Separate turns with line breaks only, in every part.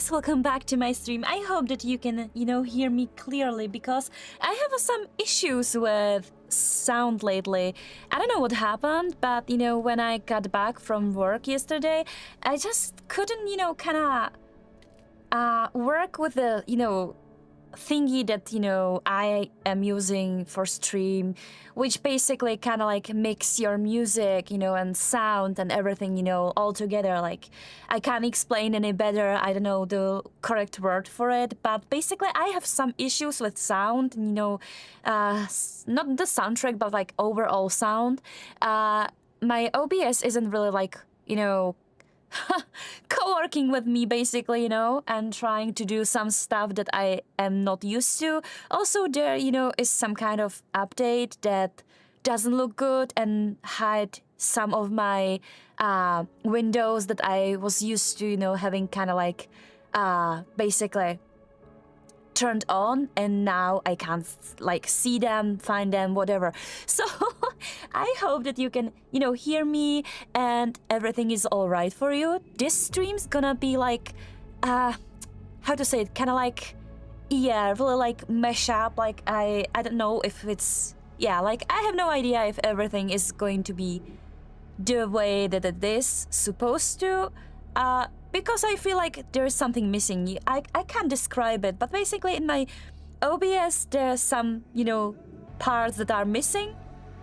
guys, welcome back to my stream. I hope that you can, hear me clearly because I have some issues with sound lately. I don't know what happened, but, when I got back from work yesterday, I just couldn't, work with the, thingy that, I am using for stream, which basically kind of like mix your music, and sound and everything, all together. Like, I can't explain any better. I don't know the correct word for it, but basically I have some issues with sound, not the soundtrack, but like overall sound. My OBS isn't really like, co-working with me basically, and trying to do some stuff that I am not used to. Also there, is some kind of update that doesn't look good and hide some of my windows that I was used to, having kind of like basically turned on, and now I can't like see them, find them, whatever. So I hope that you can, hear me and everything is all right for you. This stream's gonna be like, how to say it, kind of like, yeah, really like mesh up. Like I don't know if it's, yeah, like I have no idea if everything is going to be the way that it is supposed to. Because I feel like there's something missing. I can't describe it, but basically in my OBS there's some, parts that are missing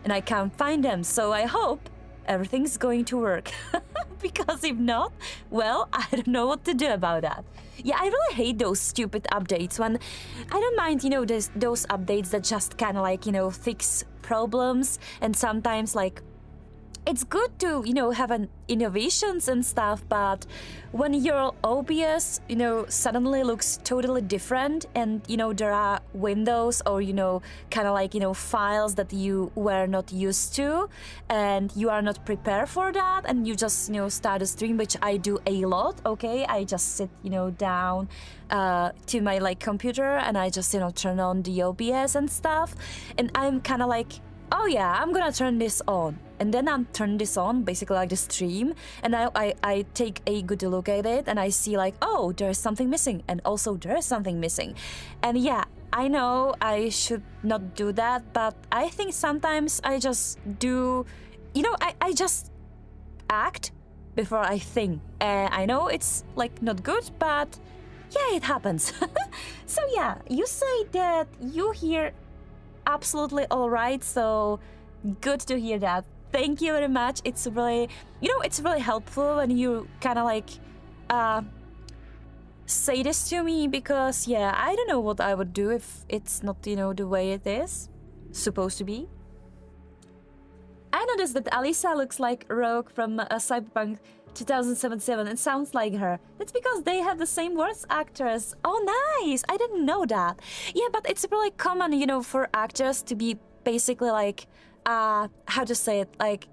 and I can't find them. So I hope everything's going to work. Because if not, well, I don't know what to do about that. Yeah, I really hate those stupid updates when I don't mind, those updates that just kind of like, fix problems, and sometimes like it's good to, have an innovations and stuff, but when your OBS, suddenly looks totally different and, there are windows or, kind of like, files that you were not used to and you are not prepared for that and you just, start a stream, which I do a lot, okay? I just sit, down to my like computer and I just, turn on the OBS and stuff, and I'm kind of like, oh yeah, I'm gonna turn this on. And then I'm turn this on, basically like the stream, and I take a good look at it and I see like, oh, there's something missing, and also there's something missing. And yeah, I know I should not do that, but I think sometimes I just do, I just act before I think. And I know it's like not good, but yeah, it happens. So yeah, you say that you hear absolutely all right, so good to hear that. Thank you very much. It's really, it's really helpful when you kind of like say this to me, because yeah, I don't know what I would do if it's not, the way it is supposed to be. I noticed that Alisa looks like Rogue from Cyberpunk 2077. It sounds like her. That's because they have the same voice actress. Oh, nice! I didn't know that. Yeah, but it's really common, for actors to be basically like, how to say it, like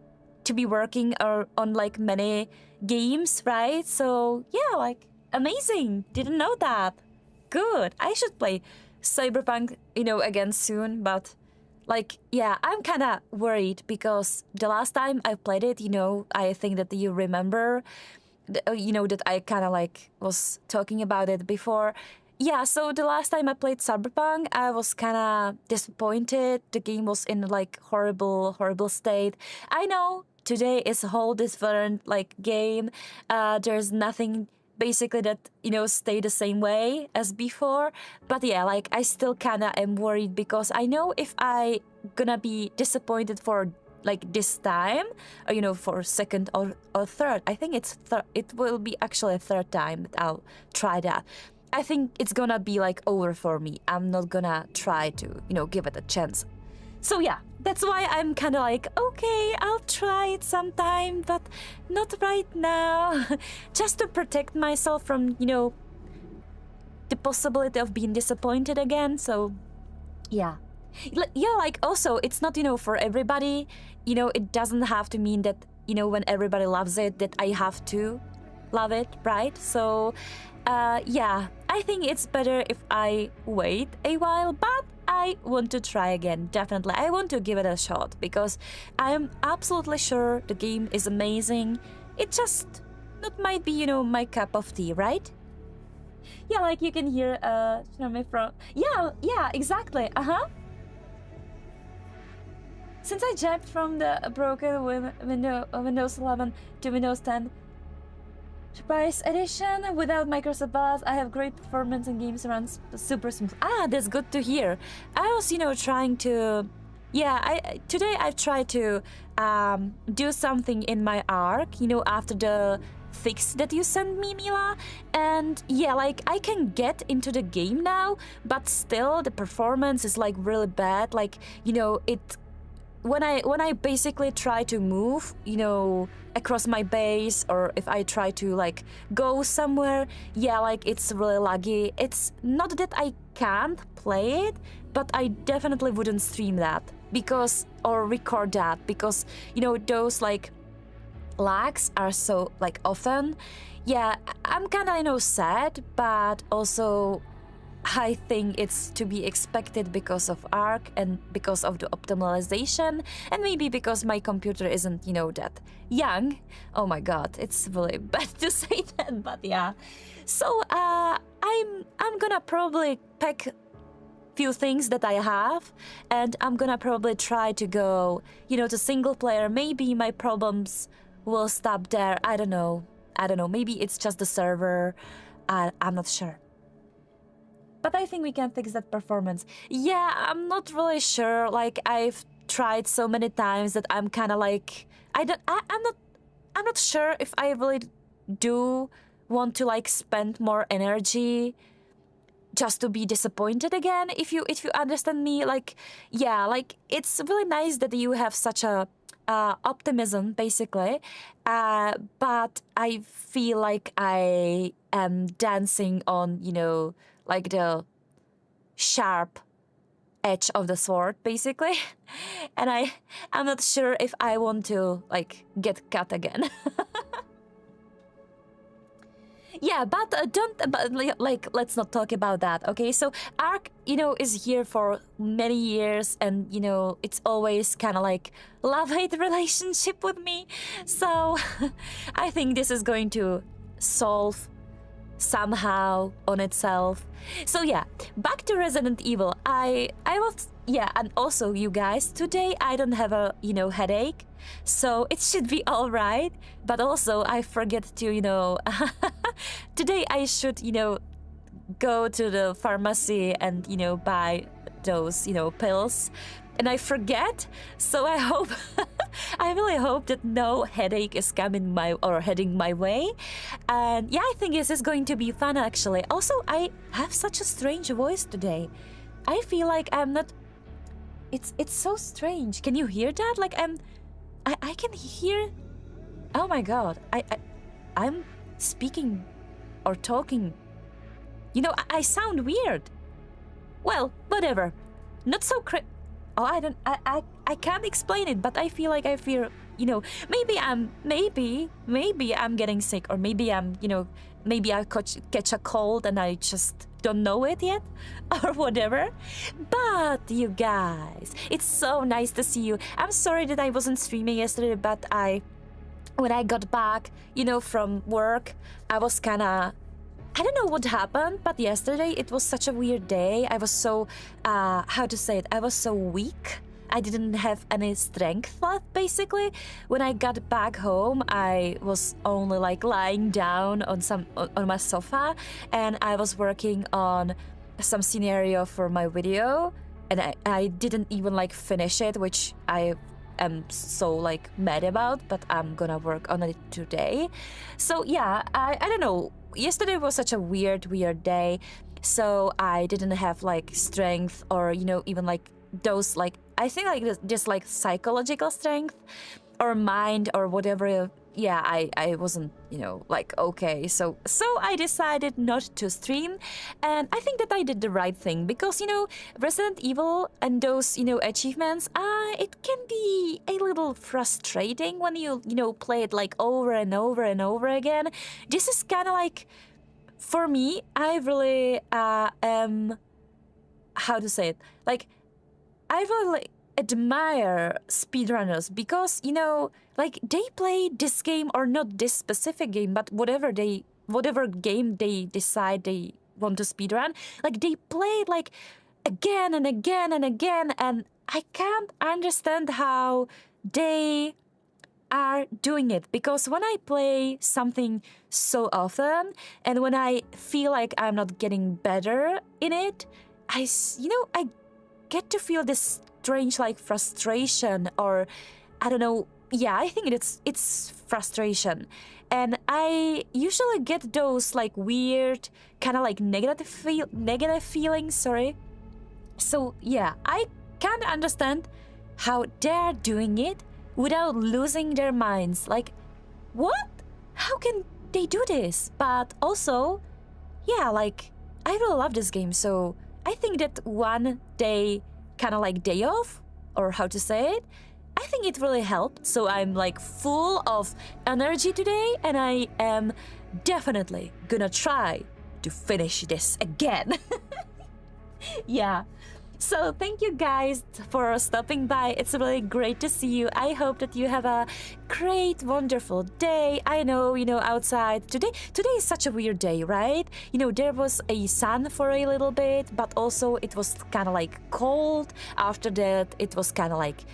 to be working or on like many games, right? So yeah, like amazing. Didn't know that. Good. I should play Cyberpunk, again soon, but like, yeah, I'm kind of worried because the last time I played it, I think that you remember, that I kind of like was talking about it before. Yeah, so the last time I played Cyberpunk, I was kind of disappointed. The game was in like horrible state. I know today is a whole different like game. There's nothing basically that, stay the same way as before. But yeah, like I still kind of am worried because I know if I gonna be disappointed for like this time, or, for second or third, I think it will be actually a third time that I'll try that. I think it's gonna be like over for me. I'm not gonna try to, give it a chance. So yeah, that's why I'm kind of like, okay, I'll try it sometime, but not right now. Just to protect myself from, the possibility of being disappointed again. So yeah. Yeah, like also, it's not, for everybody. It doesn't have to mean that, when everybody loves it, that I have to love it, right? So yeah, I think it's better if I wait a while, but I want to try again, definitely. I want to give it a shot because I'm absolutely sure the game is amazing. It just not might be, my cup of tea, right? Yeah, like you can hear Shiname from. Yeah, exactly. Since I jumped from the broken Windows 11 to Windows 10 Enterprise Edition without Microsoft Buzz, I have great performance and games run super smooth. That's good to hear. I was, trying to. Yeah, today I've tried to do something in my Arc, after the fix that you sent me, Mila. And yeah, like I can get into the game now, but still the performance is like really bad. Like, it when I basically try to move, across my base, or if I try to like go somewhere, yeah, like it's really laggy. It's not that I can't play it, but I definitely wouldn't stream that or record that because those like lags are so like often. Yeah, I'm kind of sad, but also I think it's to be expected because of Arc and because of the optimization, and maybe because my computer isn't, that young. Oh my god, it's really bad to say that, but yeah. So I'm gonna probably pack few things that I have, and I'm gonna probably try to go, to single player. Maybe my problems will stop there. I don't know. Maybe it's just the server. I'm not sure. But I think we can fix that performance. Yeah, I'm not really sure. Like I've tried so many times that I'm kind of like I'm not sure if I really do want to like spend more energy just to be disappointed again. If you understand me, like yeah, like it's really nice that you have such a optimism basically, but I feel like I am dancing on like the sharp edge of the sword basically, and I'm not sure if I want to like get cut again. Yeah, but let's not talk about that, okay? So Arc, is here for many years, and it's always kind of like love-hate relationship with me. So I think this is going to solve somehow on itself. So yeah, back to Resident Evil. I was and also you guys, today I don't have a headache, so it should be all right. But also I forget to today I should go to the pharmacy and buy those pills, and I forget. So I hope I really hope that no headache is heading my way. And yeah, I think this is going to be fun actually. Also, I have such a strange voice today. I feel like I'm not. It's so strange. Can you hear that? Like I can hear. Oh my god. I'm speaking or talking. I sound weird. Well, whatever. Not so Oh, I can't explain it, but I feel like maybe I'm getting sick, or maybe maybe I catch a cold and I just don't know it yet, or whatever. But you guys, it's so nice to see you. I'm sorry that I wasn't streaming yesterday, but when I got back, from work, I was I don't know what happened, but yesterday it was such a weird day. I was so, how to say it, I was so weak. I didn't have any strength left, basically. When I got back home, I was only like lying down on my sofa, and I was working on some scenario for my video, and I didn't even like finish it, which I am so like mad about, but I'm gonna work on it today. So yeah, I don't know. Yesterday was such a weird day, so I didn't have like strength, or even like those like, I think like just like psychological strength or mind or whatever. Yeah, I wasn't like okay, so I decided not to stream, and I think that I did the right thing, because Resident Evil and those achievements, it can be a little frustrating when you play it like over and over and over again. This is kind of like, for me, I really am, how to say it, like I really like admire speedrunners, because like they play this game, or not this specific game, but whatever they whatever game they decide they want to speedrun, like they play it like again and again and again, and I can't understand how they are doing it, because when I play something so often and when I feel like I'm not getting better in it, I get to feel this strange like frustration, or I don't know. Yeah, I think it's frustration, and I usually get those like weird kind of like negative feelings. Sorry. So yeah, I can't understand how they're doing it without losing their minds. Like, what? How can they do this? But also, yeah, like I really love this game, so I think that one day, kind of like day off, or how to say it, I think it really helped. So I'm like full of energy today, and I am definitely gonna try to finish this again. Yeah. So thank you guys for stopping by. It's really great to see you. I hope that you have a great, wonderful day. I know, outside today is such a weird day, right? There was a sun for a little bit, but also it was kind of like cold. After that, it was kind of like,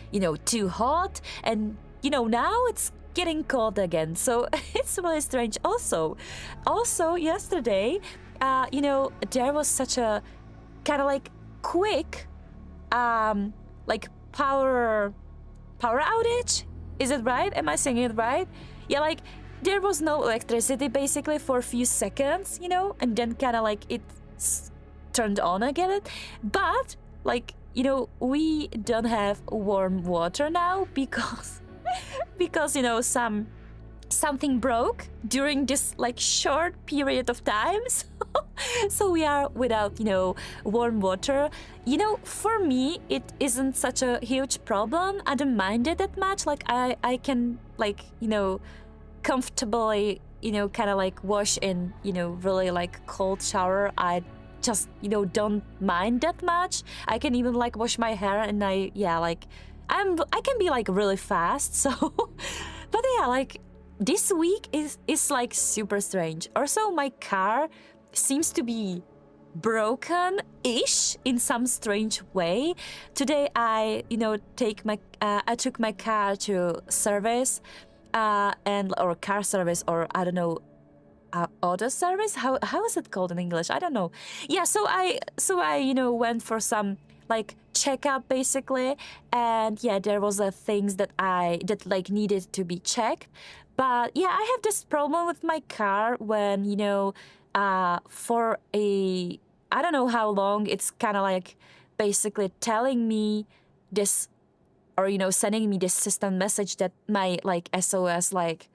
too hot. And, now it's getting cold again. So it's really strange. Also yesterday, there was such a kind of like quick like power outage. Is it right? Am I saying it right? Yeah, like there was no electricity basically for a few seconds, and then kind of like it turned on again. But like, we don't have warm water now because something broke during this like short period of time. So we are without, warm water. For me, it isn't such a huge problem. I don't mind it that much. Like I can like, comfortably, kind of like wash in, really like cold shower. I just, don't mind that much. I can even like wash my hair, and I can be like really fast. So, but yeah, like this week is like super strange. Also, my car seems to be broken-ish in some strange way. Today I took my car to service, or car service, or I don't know, auto service. How is it called in English? I don't know. Yeah, so I went for some like checkup basically, and yeah, there was things that like needed to be checked. But yeah, I have this problem with my car when for I don't know how long, it's kind of like basically telling me this, or sending me this system message that my like SOS like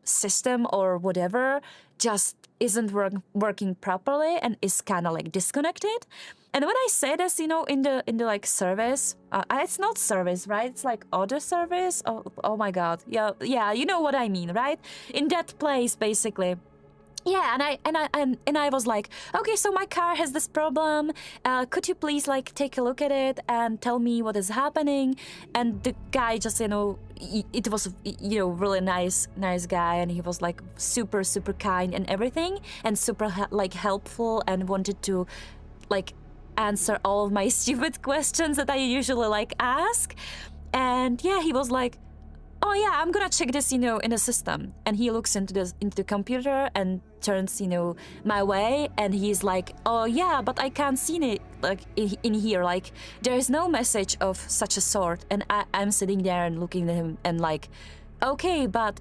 system or whatever just isn't working properly and is kind of like disconnected. And when I say this, in the like service, it's not service, right? It's like auto service. Oh my God, yeah, you know what I mean, right? In that place, basically. Yeah, and I was like, okay, so my car has this problem. Could you please like take a look at it and tell me what is happening? And the guy just, it was, really nice guy, and he was like super kind and everything, and super like helpful, and wanted to like answer all of my stupid questions that I usually like ask. And yeah, he was like, oh yeah, I'm gonna check this, in the system. And he looks into the computer and turns, my way, and he's like, oh yeah, but I can't see it like in here. Like there is no message of such a sort. And I'm sitting there and looking at him and like, okay, but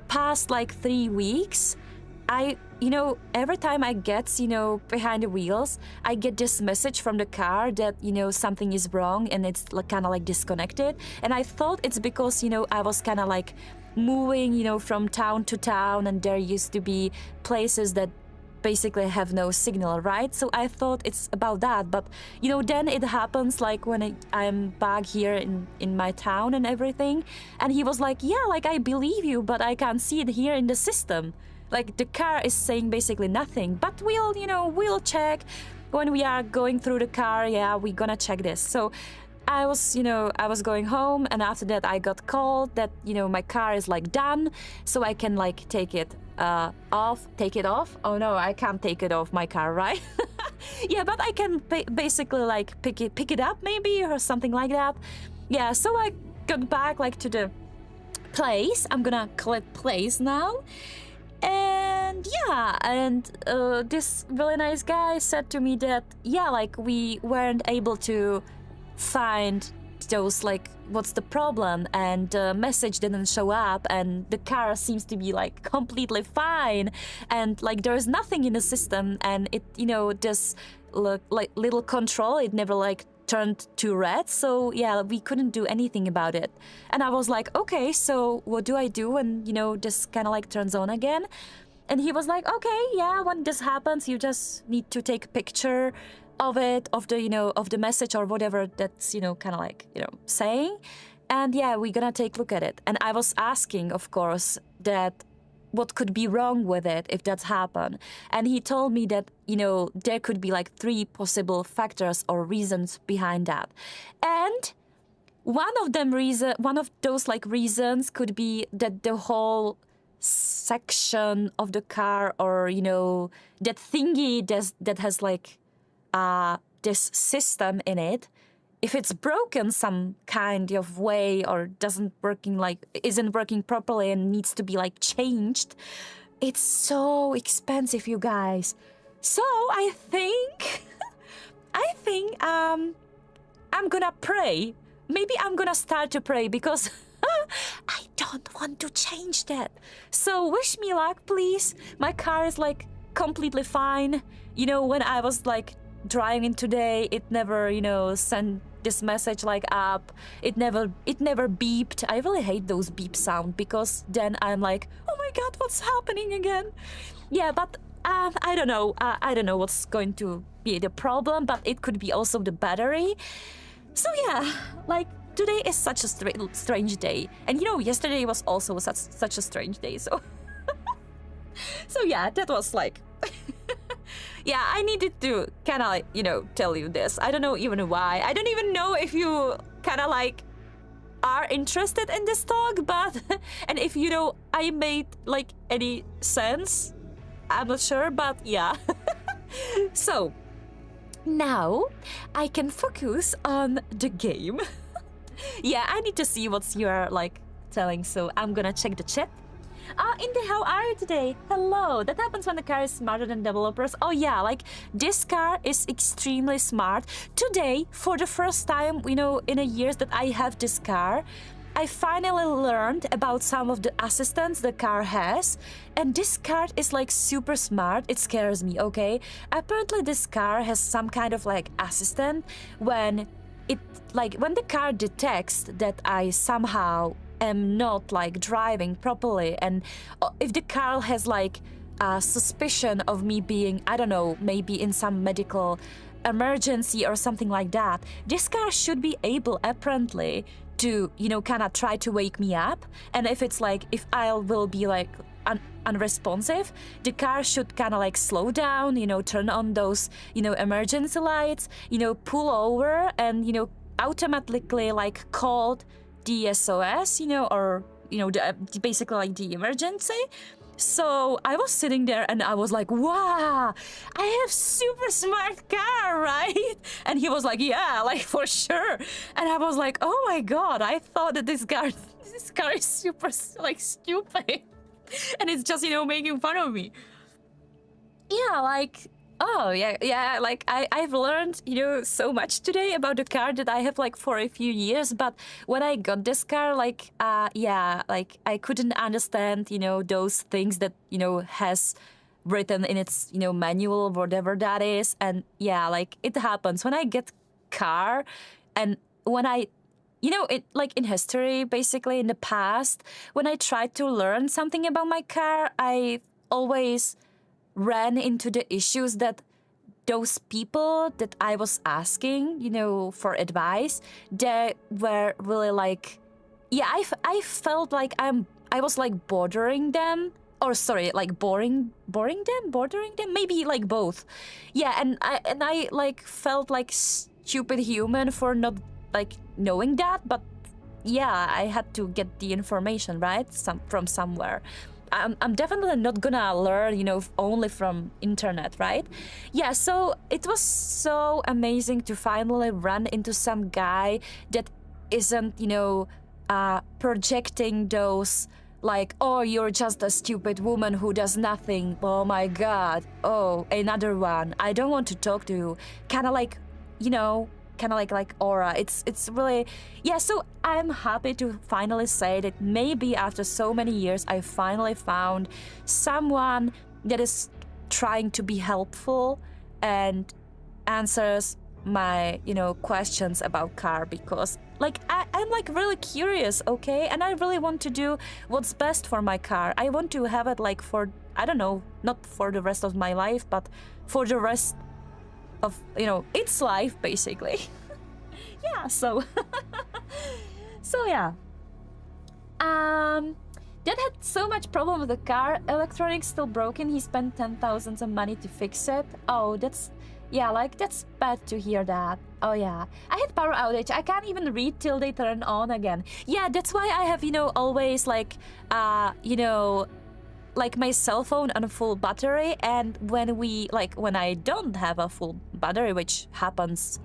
past like 3 weeks, every time I get, behind the wheels, I get this message from the car that, something is wrong and it's like kind of like disconnected. And I thought it's because, I was kind of like moving, from town to town, and there used to be places that basically have no signal, right? So I thought it's about that. But, then it happens like when I'm back here in my town and everything. And he was like, yeah, like I believe you, but I can't see it here in the system. Like the car is saying basically nothing, but we'll check when we are going through the car. Yeah, we're gonna check this. So I was going home, and after that I got called that, my car is like done, so I can like take it off, take it off. Oh no, I can't take it off my car, right? Yeah, but I can basically like pick it up maybe or something like that. Yeah, so I got back like to the place. I'm gonna click place now. And yeah, and this really nice guy said to me that, yeah, like we weren't able to find those, like, what's the problem, and the message didn't show up, and the car seems to be like completely fine, and like there's nothing in the system, and it, you know, this like little control, it never like turned to red, so yeah, we couldn't do anything about it. And I was like, okay, so what do I do when, you know, this kind of like turns on again? And he was like, okay, yeah, when this happens, you just need to take a picture of it, of the, you know, of the message or whatever that's, you know, kind of like, you know, saying. And yeah, we're gonna take a look at it. And I was asking, of course, that what could be wrong with it if that's happened. And he told me that, you know, there could be like 3 possible factors or reasons behind that. And one of those like reasons could be that the whole section of the car, or, you know, that thingy that has like this system in it, if it's broken some kind of way or isn't working properly and needs to be like changed, it's so expensive, you guys. So I think I'm gonna pray. Maybe I'm gonna start to pray, because I don't want to change that. So wish me luck, please. My car is like completely fine. You know, when I was like driving today, it never, you know, sent this message like up. It never beeped. I really hate those beep sound, because then I'm like, oh my god, what's happening again? Yeah, but I don't know. I don't know what's going to be the problem, but it could be also the battery. So yeah, like today is such a strange day, and you know, yesterday was also such a strange day. So so yeah, that was like. Yeah, I needed to kind of like, you know, tell you this. I don't know even why. I don't even know if you kind of like are interested in this talk, but and if you know I made like any sense, I'm not sure, but yeah. So now I can focus on the game. Yeah, I need to see what you're like telling, so I'm gonna check the chat. Indy, how are you today? Hello. That happens when the car is smarter than developers. Oh yeah, like this car is extremely smart. Today, for the first time, you know, in a years that I have this car, I finally learned about some of the assistants the car has. And this car is like super smart. It scares me, okay? Apparently this car has some kind of like assistant when the car detects that I somehow am not like driving properly, and if the car has like a suspicion of me being, I don't know, maybe in some medical emergency or something like that, this car should be able apparently to, you know, kind of try to wake me up. And if it's like, if I will be like unresponsive, the car should kind of like slow down, you know, turn on those, you know, emergency lights, you know, pull over, and, you know, automatically like called the SOS, you know, or, you know, basically like the emergency. So I was sitting there and I was like, wow, I have super smart car, right? And he was like, yeah, like for sure. And I was like, oh my god, I thought that this car is super like stupid. And it's just, you know, making fun of me. Yeah, like, oh, yeah, like I've learned, you know, so much today about the car that I have like for a few years. But when I got this car, like, yeah, like I couldn't understand, you know, those things that, you know, has written in its, you know, manual, whatever that is. And yeah, like it happens when I get car, and when I, you know, it like in history, basically in the past, when I tried to learn something about my car, I always ran into the issues that those people that I was asking, you know, for advice, they were really like, yeah, I felt like I was like bothering them, or sorry, like boring them, maybe like both. Yeah, and I like felt like stupid human for not like knowing that, but yeah, I had to get the information, right, from somewhere. I'm definitely not gonna learn, only from internet, right? Yeah, so it was so amazing to finally run into some guy that isn't, projecting those like, oh, you're just a stupid woman who does nothing. Oh my God. Oh, another one. I don't want to talk to you. Kind of like, like aura. It's really, yeah. So I'm happy to finally say that maybe after so many years, I finally found someone that is trying to be helpful and answers my questions about car, because like I'm like really curious, okay, and I really want to do what's best for my car. I want to have it like for, I don't know, not for the rest of my life, but for the rest of its life, basically. Yeah, so so yeah, Dad had so much problem with the car, electronics still broken. He spent 10,000 of money to fix it. Oh, that's, yeah, like that's bad to hear that. Oh yeah, I had power outage. I can't even read till they turn on again. Yeah, that's why I have always like like my cell phone on a full battery, and when I don't have a full battery, which happens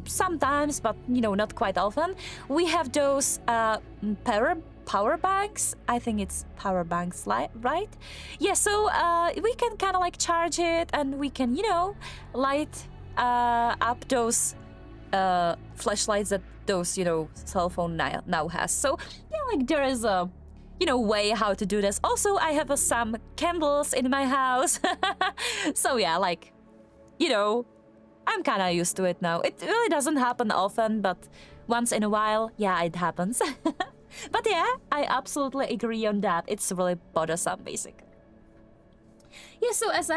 sometimes, but not quite often, we have those power banks. I think it's power banks, right? Yeah, so we can kind of like charge it, and we can light up those flashlights that those cell phone now has. So yeah, like there is a way how to do this. Also, I have some candles in my house. So yeah, like I'm kind of used to it now. It really doesn't happen often, but once in a while, yeah, it happens. But yeah, I absolutely agree on that. It's really bothersome, basically. Yeah, so as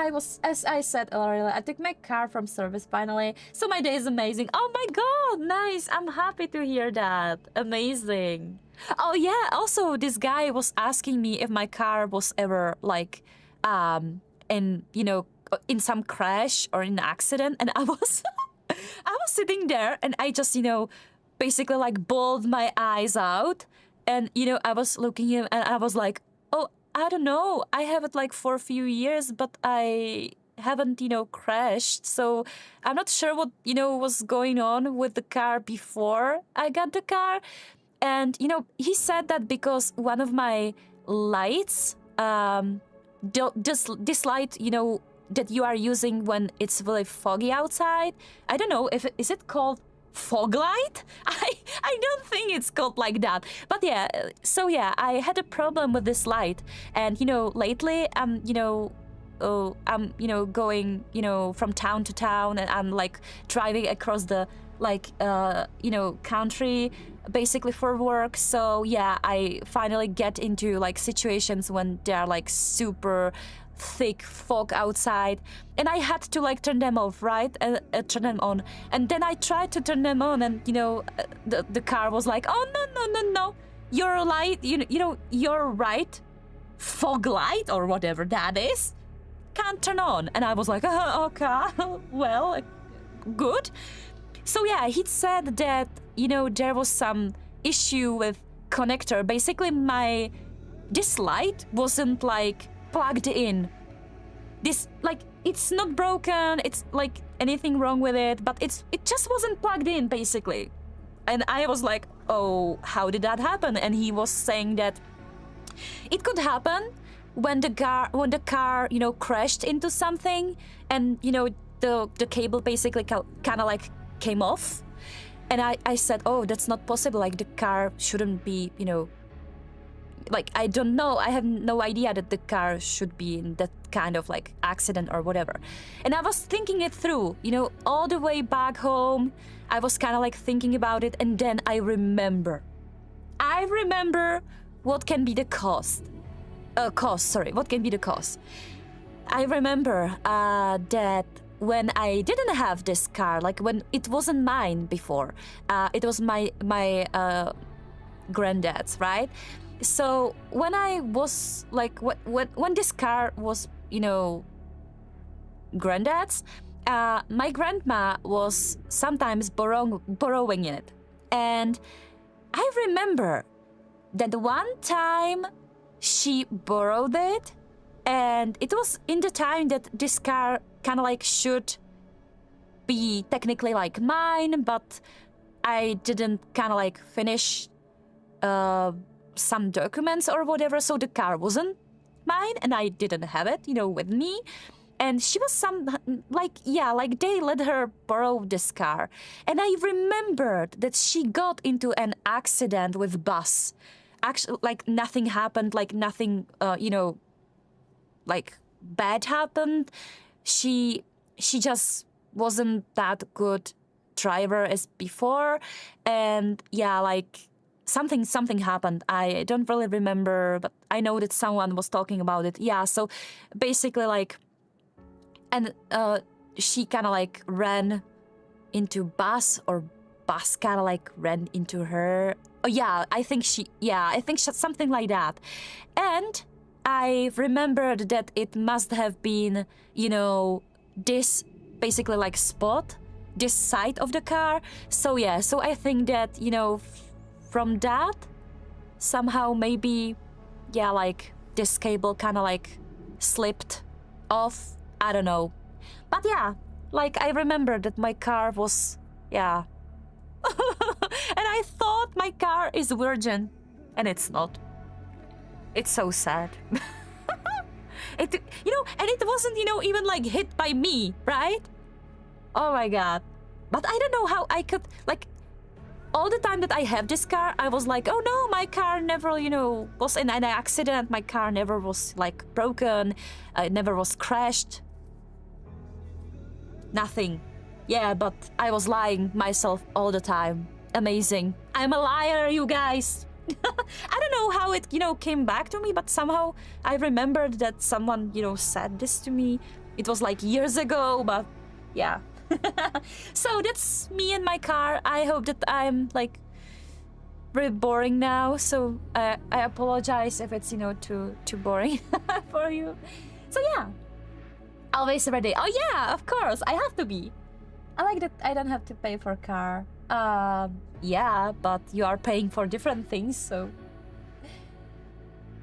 I said earlier, I took my car from service finally. So my day is amazing. Oh my God, nice. I'm happy to hear that. Amazing. Oh yeah, also this guy was asking me if my car was ever like in some crash or in an accident, and I was I was sitting there, and I just basically like bawled my eyes out, and I was looking at him, and I was like, oh, I don't know, I have it like for a few years, but I haven't crashed, so I'm not sure what was going on with the car before I got the car. And he said that because one of my lights, this light that you are using when it's really foggy outside, I don't know if is it called fog light? I don't think it's called like that. But yeah, so yeah, I had a problem with this light, and lately I'm going from town to town, and I'm like driving across the country basically for work. So yeah, I finally get into like situations when there are like super thick fog outside, and I had to like turn them off, right? Turn them on, and then I tried to turn them on, and the car was like, oh no, your light, your right fog light or whatever that is can't turn on. And I was like, oh, okay, well, good. So yeah, he said that there was some issue with connector. Basically, this light wasn't like plugged in. This like it's not broken. It's like anything wrong with it, but it just wasn't plugged in basically. And I was like, oh, how did that happen? And he was saying that it could happen when the car crashed into something, and the cable basically kind of like came off. And I said, oh, that's not possible, like the car shouldn't be like, I don't know, I have no idea that the car should be in that kind of like accident or whatever. And I was thinking it through, all the way back home. I was kind of like thinking about it, and then I remember what can be the cause. What can be the cause? I remember that when I didn't have this car, like when it wasn't mine before, it was my granddad's, right? So when I was like, when this car was, granddad's, my grandma was sometimes borrowing it. And I remember that one time she borrowed it, and it was in the time that this car kind of like should be technically like mine, but I didn't kind of like finish some documents or whatever, so the car wasn't mine and I didn't have it, with me. And she was like they let her borrow this car. And I remembered that she got into an accident with bus. Actually, like nothing happened, like nothing, like bad happened. She just wasn't that good driver as before. And yeah, like something happened. I don't really remember, but I know that someone was talking about it. Yeah, so basically like, and she kind of like ran into bus, or bus kind of like ran into her. Oh yeah, I think something like that. And I remembered that it must have been, this basically like spot, this side of the car. So yeah, so I think that, from that, somehow maybe, yeah, like this cable kind of like slipped off. I don't know. But yeah, like I remember that my car was, yeah. And I thought my car is virgin, and it's not. It's so sad. And it wasn't, even like hit by me, right? Oh my God. But I don't know how I could, like, all the time that I have this car, I was like, oh no, my car never, was in an accident. My car never was like broken. It never was crashed. Nothing. Yeah, but I was lying myself all the time. Amazing. I'm a liar, you guys. I don't know how it, came back to me, but somehow I remembered that someone, said this to me. It was like years ago, but yeah. So that's me and my car. I hope that I'm like very boring now. So I apologize if it's, too boring for you. So yeah, always ready. Oh yeah, of course, I have to be. I like that I don't have to pay for a car. Yeah, but you are paying for different things, so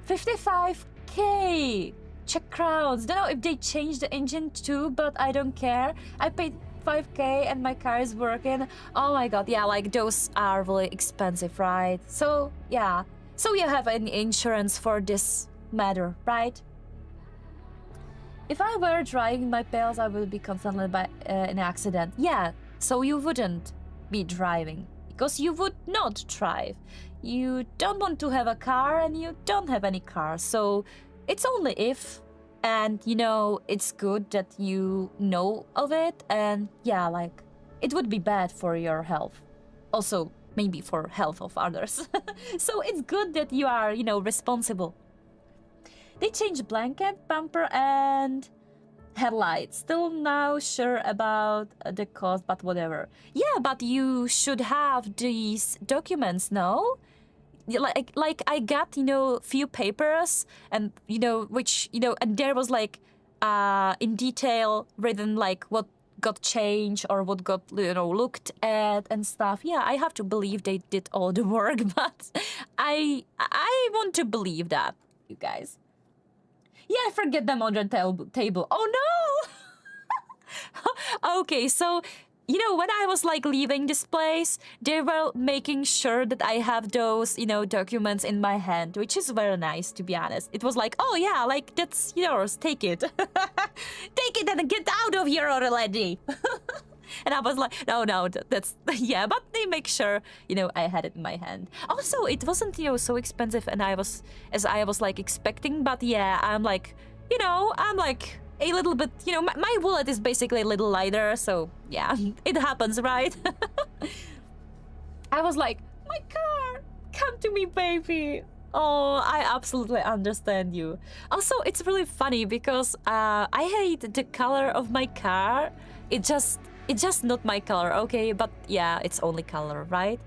55k Czech crowns. Don't know if they changed the engine too, but I don't care. I paid 5k and my car is working. Oh my God, yeah, like those are really expensive, right? So yeah, so you have an insurance for this matter, right? If I were driving my pills, I would be constantly by an accident. Yeah, so you wouldn't be driving because you would not drive. You don't want to have a car and you don't have any car. So it's only if, and it's good that you know of it. And yeah, like it would be bad for your health. Also, maybe for health of others. So it's good that you are, responsible. They changed blanket, bumper, and headlights. Still now sure about the cost, but whatever. Yeah, but you should have these documents, no? Like I got, few papers and, which, and there was like, in detail written like what got changed or what got, looked at and stuff. Yeah, I have to believe they did all the work, but I want to believe that, you guys. Yeah, I forget them on the table. Oh no! Okay, so, when I was like leaving this place, they were making sure that I have those, documents in my hand, which is very nice, to be honest. It was like, oh yeah, like that's yours, take it. Take it and get out of here already. And I was like, no, that's, yeah, but they make sure, I had it in my hand. Also, it wasn't, so expensive and I was like expecting, but yeah, I'm like, I'm like a little bit, my wallet is basically a little lighter, so yeah, it happens, right? I was like, my car, come to me, baby. Oh, I absolutely understand you. Also, it's really funny because I hate the color of my car. It's just not my color, okay? But yeah, it's only color, right?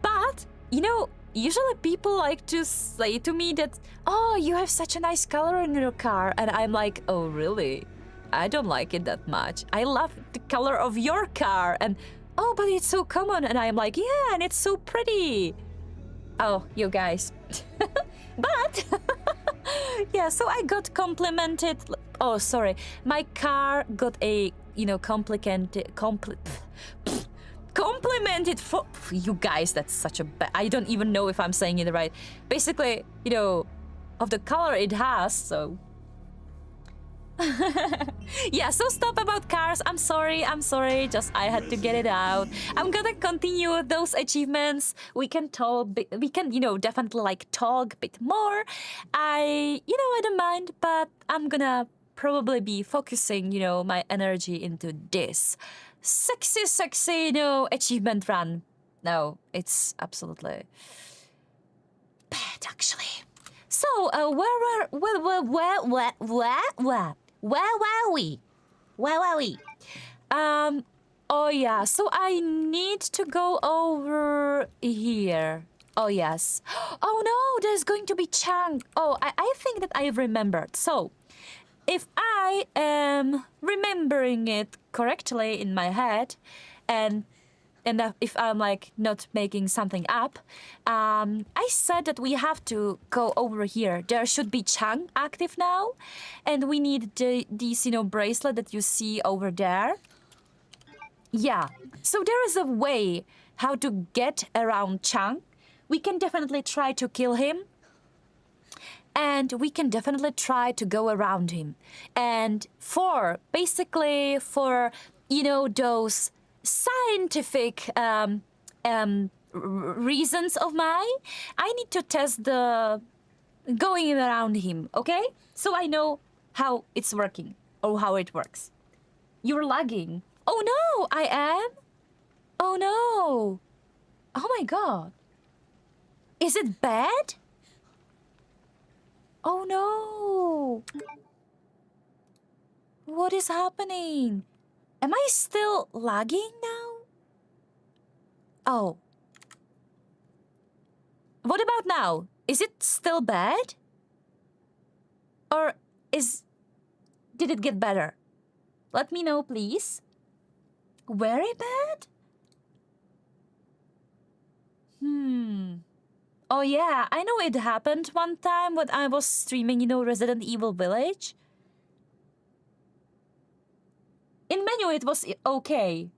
But, usually people like to say to me that, oh, you have such a nice color in your car. And I'm like, oh, really? I don't like it that much. I love the color of your car. And, oh, but it's so common. And I'm like, yeah, and it's so pretty. Oh, you guys. But Yeah, so I got complimented. Oh, sorry. My car got a, complimented for you guys. That's such a bad. I don't even know if I'm saying it right. Basically, of the color it has, so. Yeah, so stop about cars. I'm sorry. Just I had to get it out. I'm gonna continue those achievements. We can talk. We can, definitely like talk a bit more. I don't mind, but I'm gonna probably be focusing, my energy into this sexy, achievement run. No, it's absolutely bad, actually. So, where were we? Where were we? Oh yeah, so I need to go over here. Oh yes. Oh no, there's going to be Chang. Oh, I think that I remembered. So, if I am remembering it correctly in my head, and if I'm like not making something up, I said that we have to go over here. There should be Chang active now, and we need these bracelet that you see over there. Yeah, so there is a way how to get around Chang. We can definitely try to kill him, and we can definitely try to go around him. And for those scientific reasons of mine, I need to test the going around him, okay? So I know how it's working or how it works. You're lagging. Oh no, I am? Oh no. Oh my god. Is it bad? Oh no. What is happening? Am I still lagging now? Oh. What about now? Is it still bad? Or did it get better? Let me know, please. Very bad? Oh yeah, I know it happened one time when I was streaming, Resident Evil Village. In menu it was okay.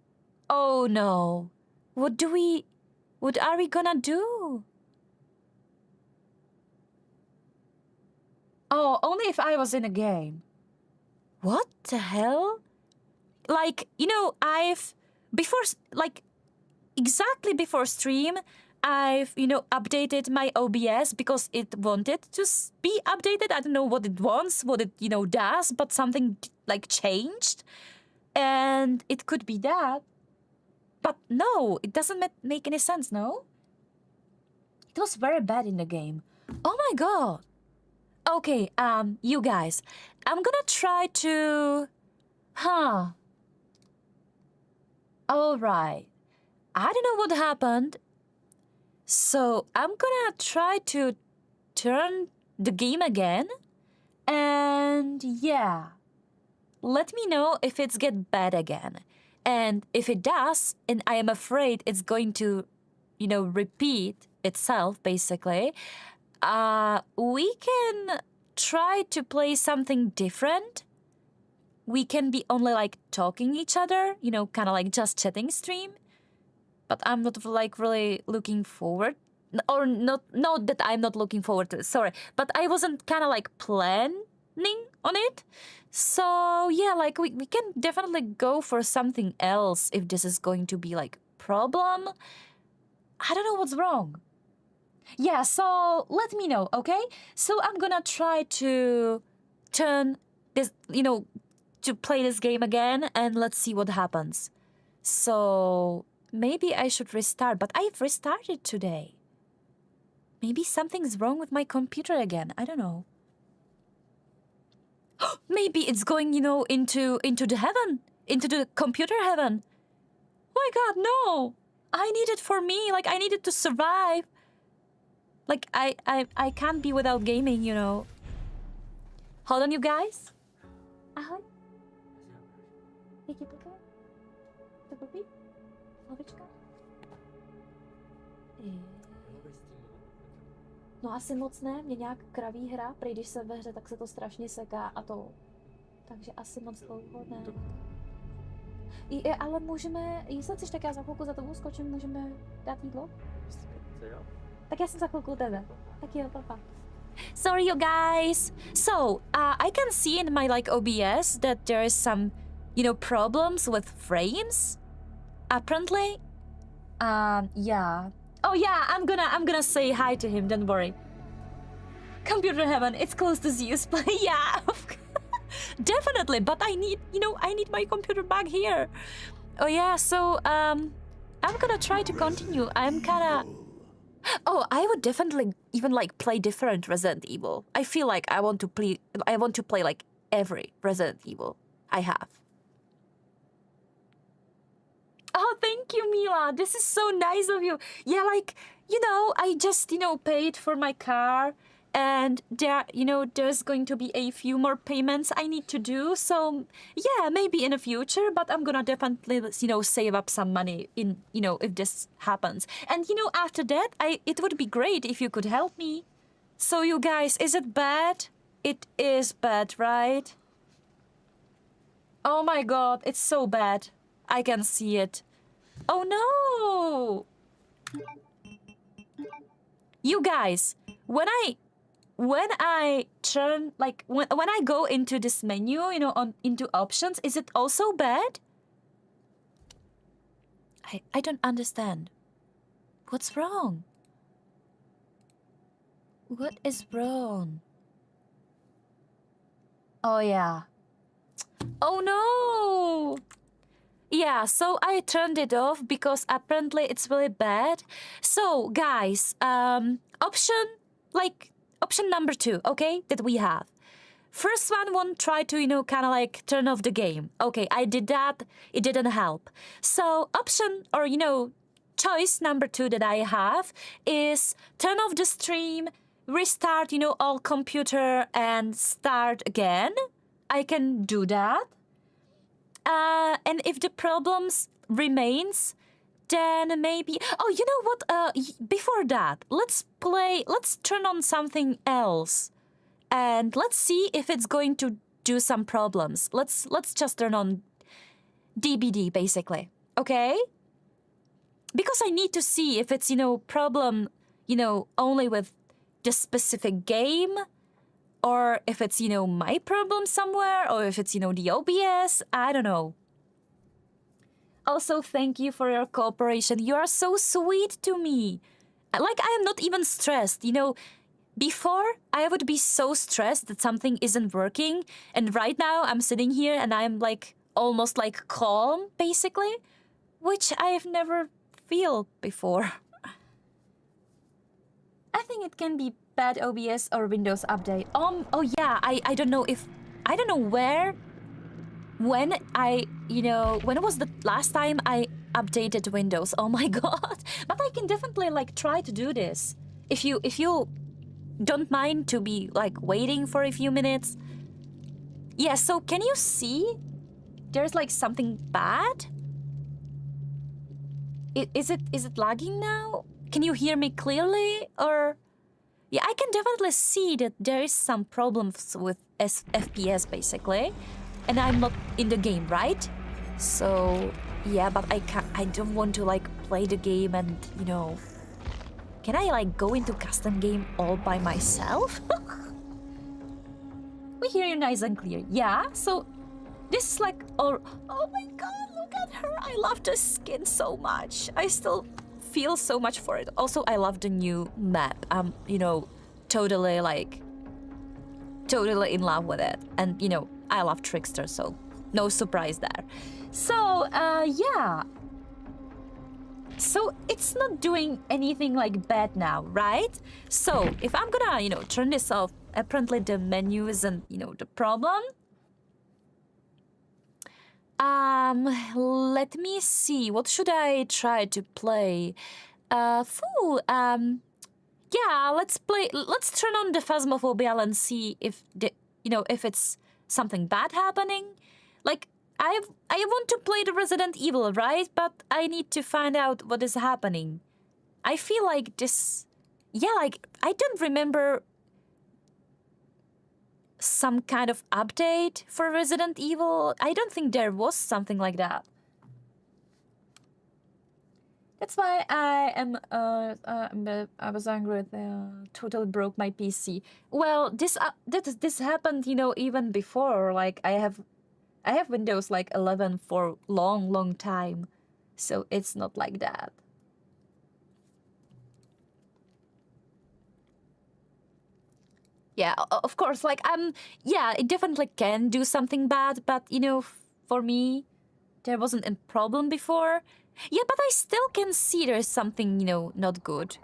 Oh no. What are we gonna do? Oh, only if I was in a game. What the hell? Like, exactly before stream, I've, updated my OBS because it wanted to be updated. I don't know what it wants, what it, does, but something, changed. And it could be that. But no, it doesn't make any sense, no? It was very bad in the game. Oh my god. Okay, you guys, I'm gonna try to... Alright. I don't know what happened. So I'm gonna try to turn the game again. And yeah. Let me know if it's get bad again. And if it does, and I am afraid it's going to, repeat itself, basically, we can try to play something different. We can be only, talking each other, kind of just chatting stream. But I'm not, really looking forward. Or not that I'm not looking forward to it, sorry. But I wasn't kind of, planning on it. So, yeah, we can definitely go for something else if this is going to be, problem. I don't know what's wrong. Yeah, so let me know, okay? So I'm gonna try to turn this, to play this game again, and let's see what happens. So maybe I should restart, but I've restarted today. Maybe something's wrong with my computer again. I don't know. Maybe it's going, into the heaven, into the computer heaven. Oh my god, no! I need it for me. I need it to survive. I can't be without gaming, Hold on, you guys. Ahoj. Jak je poté? To blbý? Hlavička? No asi moc ne, mě nějak kraví hra, prý když se ve hře, tak se to strašně seká a to. Takže asi moc dlouho ne. Ale můžeme, jestli chceš, tak já za chvilku za tebou skočím, můžeme dát jídlo? Tak já jsem za chvilku u tebe. Tak jo, papa. Sorry, you guys. So, I can see in my like OBS that there is some, problems with frames. Apparently. Yeah. Oh yeah, I'm gonna say hi to him. Don't worry. Computer heaven, it's close to Zeus play. Yeah, definitely. But I need my computer back here. Oh yeah. So I'm gonna try to continue. I'm kinda. Oh, I would definitely even like play different Resident Evil. I feel like I want to play like every Resident Evil I have. Oh, thank you, Mila. This is so nice of you. Yeah, like, I just, paid for my car and there's going to be a few more payments I need to do. So, yeah, maybe in the future, but I'm gonna definitely, save up some money in, if this happens. And, after that, it would be great if you could help me. So, you guys, is it bad? It is bad, right? Oh my god, it's so bad. I can see it. Oh no! You guys, when I turn, like, when I go into this menu, into options, is it also bad? I don't understand. What's wrong? What is wrong? Oh yeah. Oh no! Yeah, so I turned it off because apparently it's really bad. So, guys, option number 2, okay, that we have. First one won't try to, kind of like turn off the game. Okay, I did that. It didn't help. So, option or, choice number 2 that I have is turn off the stream, restart, all computer and start again. I can do that. And if the problems remains, then maybe... Oh, you know what? Before that, let's turn on something else. And let's see if it's going to do some problems. Let's just turn on DBD, basically. Okay? Because I need to see if it's, problem, only with the specific game, or if it's, my problem somewhere, or if it's, the OBS, I don't know. Also, thank you for your cooperation. You are so sweet to me. Like, I am not even stressed, Before, I would be so stressed that something isn't working, and right now I'm sitting here and I'm, like, almost, like, calm, basically, which I've never felt before. I think it can be bad OBS or Windows update. Oh yeah, I don't know when was the last time I updated Windows? Oh my god. But I can definitely like try to do this. If you don't mind to be like waiting for a few minutes. Yeah, so can you see there's like something bad? Is it lagging now? Can you hear me clearly? Or yeah, I can definitely see that there is some problems with FPS basically, and I'm not in the game, right? So yeah, but I don't want to like play the game and can I like go into custom game all by myself? We hear you nice and clear. Yeah, so this is like oh my god, look at her. I love the skin so much. I still feel so much for it. Also, I love the new map. I'm, totally in love with it. And, I love Trickster, so no surprise there. So, yeah. So, it's not doing anything like bad now, right? So, if I'm gonna, turn this off, apparently the menu isn't, the problem. Let me see. What should I try to play? Yeah, let's turn on the Phasmophobia and see if if it's something bad happening. Like, I want to play the Resident Evil, right? But I need to find out what is happening. I feel like this yeah, like, I don't remember some kind of update for Resident Evil. I don't think there was something like that. That's why I was angry with totally broke my PC. Well, this happened, you know, even before. Like I have Windows like 11 for long time, so it's not like that. Yeah, of course. Like yeah, it definitely can do something bad, but you know, for me, there wasn't a problem before. Yeah, but I still can see there's something, you know, not good.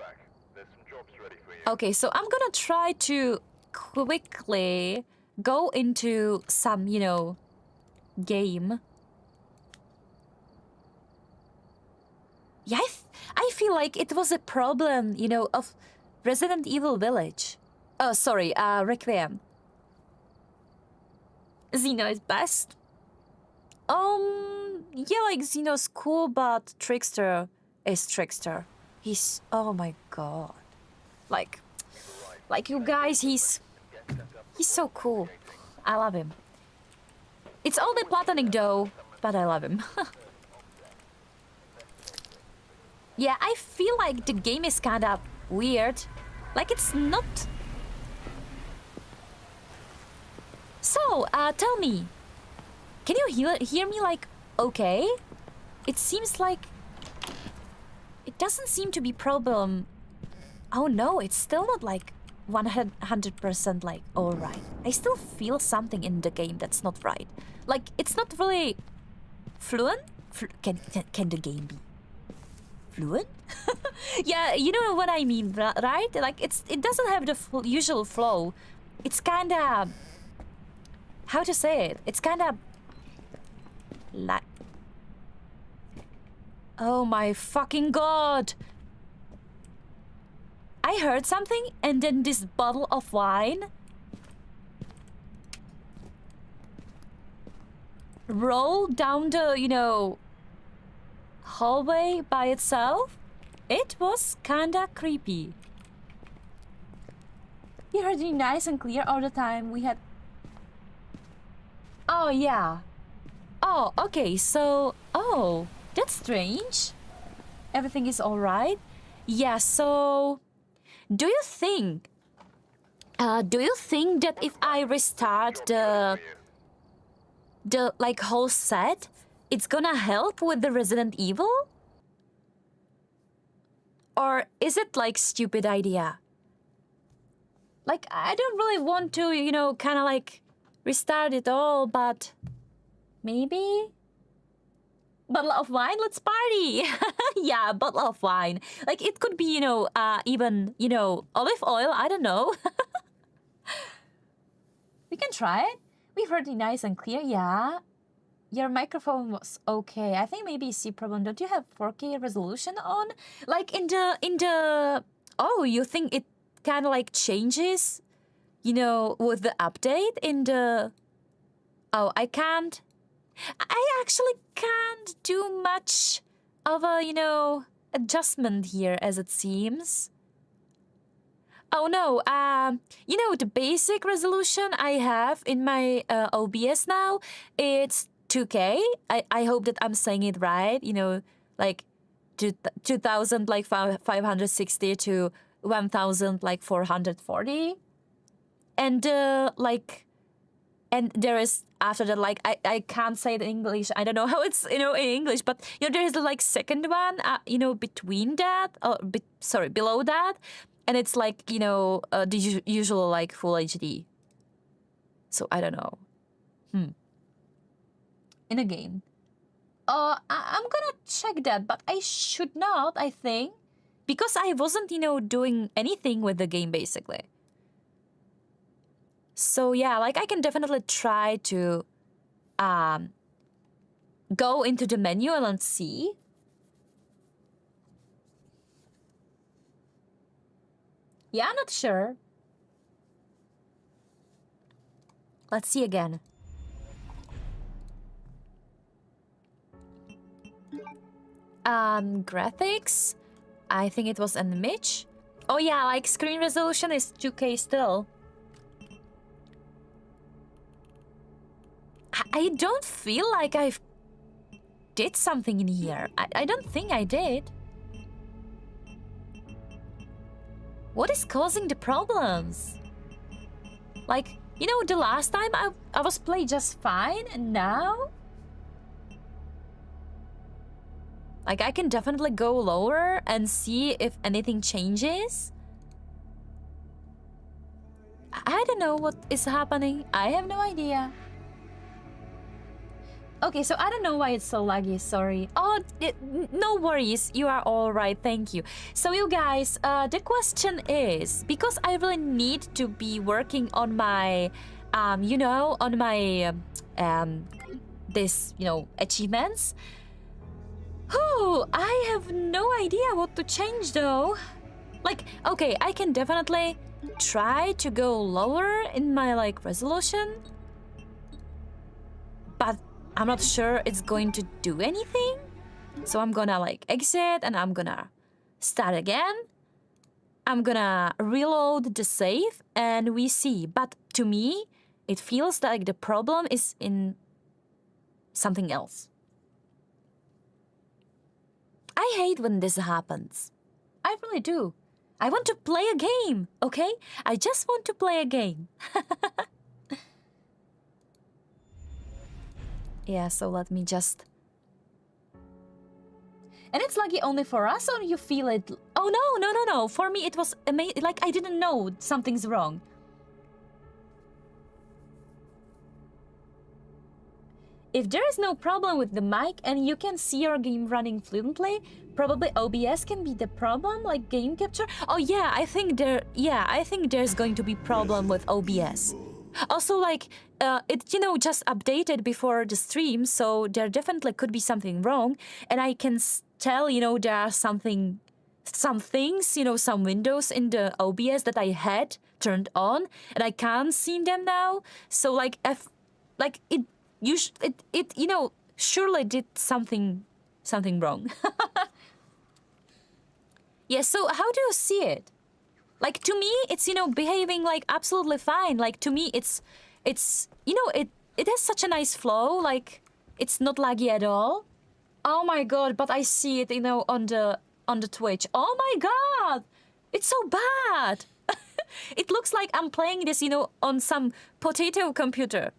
Okay, so I'm gonna try to quickly go into some, you know, game. Yeah, I feel like it was a problem, you know, of Resident Evil Village. Oh, sorry, Requiem. Xeno is best. Yeah, like Xeno's cool, but Trickster is Trickster. He's, oh my god. Like you guys, he's so cool. I love him. It's only platonic though, but I love him. Yeah, I feel like the game is kind of weird. Like it's not. So, tell me, can you hear me like okay? It seems like it doesn't seem to be problem. Oh no, it's still not like 100% like all right. I still feel something in the game that's not right. Like it's not really fluent. Can the game be fluent? Yeah, you know what I mean, right? Like it doesn't have the usual flow. It's kind of, how to say it? It's kind of like, oh my fucking god! I heard something, and then this bottle of wine rolled down the, you know, hallway by itself. It was kinda creepy. We heard it nice and clear all the time. We had. Oh, yeah. Oh, okay, so. Oh, that's strange. Everything is alright? Yeah, so. Do you think that if I restart the like whole set, it's gonna help with the Resident Evil? Or is it like stupid idea? Like I don't really want to, you know, kind of like restart it all, but maybe. Bottle of wine, let's party. Yeah, bottle of wine. Like it could be, you know, even, you know, olive oil, I don't know. We can try it. We heard it nice and clear, yeah. Your microphone was okay. I think maybe C problem. Don't you have 4K resolution on? Like in the oh, you think it kind of like changes, you know, with the update in the. Oh, I can't. I actually can't do much of a, you know, adjustment here as it seems. Oh no, you know, the basic resolution I have in my OBS now, it's 2K. I hope that I'm saying it right, you know, like 2000 like 560 to 1000 like 440. And like, and there is after that, like I can't say it in English. I don't know how it's, you know, in English, but you know there is the like second one, you know, between that, sorry, below that, and it's like, you know, the usual like full HD. So I don't know. In a game. I'm gonna check that, but I should not. I think because I wasn't, you know, doing anything with the game basically. So yeah, like I can definitely try to go into the menu and see. Yeah, I'm not sure. Let's see again. Graphics. I think it was an image. Oh yeah, like screen resolution is 2K still. I don't feel like I've did something in here. I don't think I did. What is causing the problems? Like, you know, the last time I was playing just fine, and now? Like, I can definitely go lower and see if anything changes. I don't know what is happening. I have no idea. Okay, so I don't know why it's so laggy, sorry. Oh, no worries, you are all right, thank you. So you guys, the question is, because I really need to be working on my, you know, on my, achievements. Oh, I have no idea what to change though. Like, okay, I can definitely try to go lower in my, like, resolution. But I'm not sure it's going to do anything. So I'm gonna, like, exit and I'm gonna start again. I'm gonna reload the save and we see. But to me, it feels like the problem is in something else. I hate when this happens. I really do. I want to play a game, okay? I just want to play a game. Yeah, so let me just... And it's laggy only for us, or you feel it? Oh, no. For me, it was amazing. Like, I didn't know something's wrong. If there is no problem with the mic and you can see your game running fluently, probably OBS can be the problem, like game capture. Oh yeah, I think there's going to be problem with OBS. Also, like, it, you know, just updated before the stream, so there definitely could be something wrong. And I can tell, you know, there are some things, you know, some windows in the OBS that I had turned on, and I can't see them now. So, like, it, you know, surely did something wrong. Yeah, so how do you see it? Like, to me, it's, you know, behaving like absolutely fine. Like, to me, it's, you know, it has such a nice flow. Like, it's not laggy at all. Oh my god, but I see it, you know, on the Twitch. Oh my god, it's so bad. It looks like I'm playing this, you know, on some potato computer.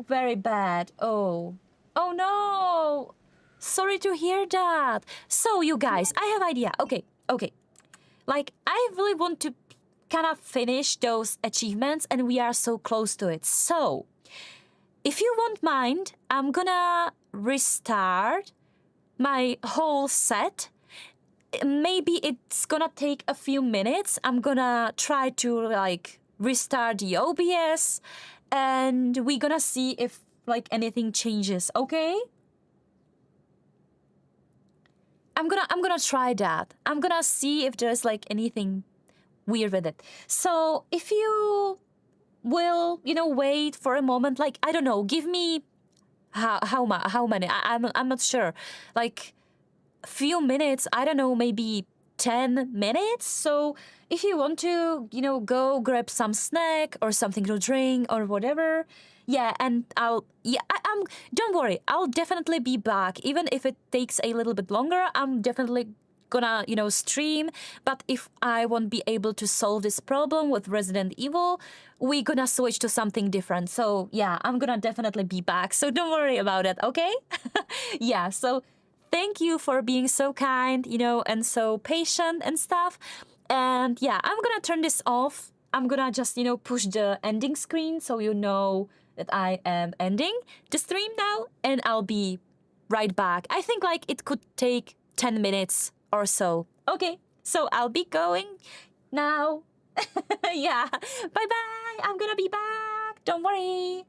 Very bad. Oh no. Sorry to hear that. So, you guys, I have idea. Okay. Like, I really want to kind of finish those achievements, and we are so close to it. So, if you won't mind, I'm gonna restart my whole set. Maybe it's gonna take a few minutes. I'm gonna try to, like, restart the OBS, and we're gonna see if, like, anything changes, okay? I'm gonna try that. I'm gonna see if there's, like, anything weird with it. So if you will, you know, wait for a moment, like, I don't know, give me how many? I'm not sure. Like, a few minutes, I don't know, maybe 10 minutes. So if you want to, you know, go grab some snack or something to drink or whatever, yeah, and don't worry, I'll definitely be back. Even if it takes a little bit longer, I'm definitely gonna, you know, stream. But if I won't be able to solve this problem with Resident Evil, we're gonna switch to something different. So yeah, I'm gonna definitely be back. So don't worry about it, okay? Yeah, so thank you for being so kind, you know, and so patient and stuff. And yeah, I'm gonna turn this off. I'm gonna just, you know, push the ending screen so you know that I am ending the stream now, and I'll be right back. I think, like, it could take 10 minutes or so. Okay, so I'll be going now. Yeah, bye-bye. I'm gonna be back. Don't worry.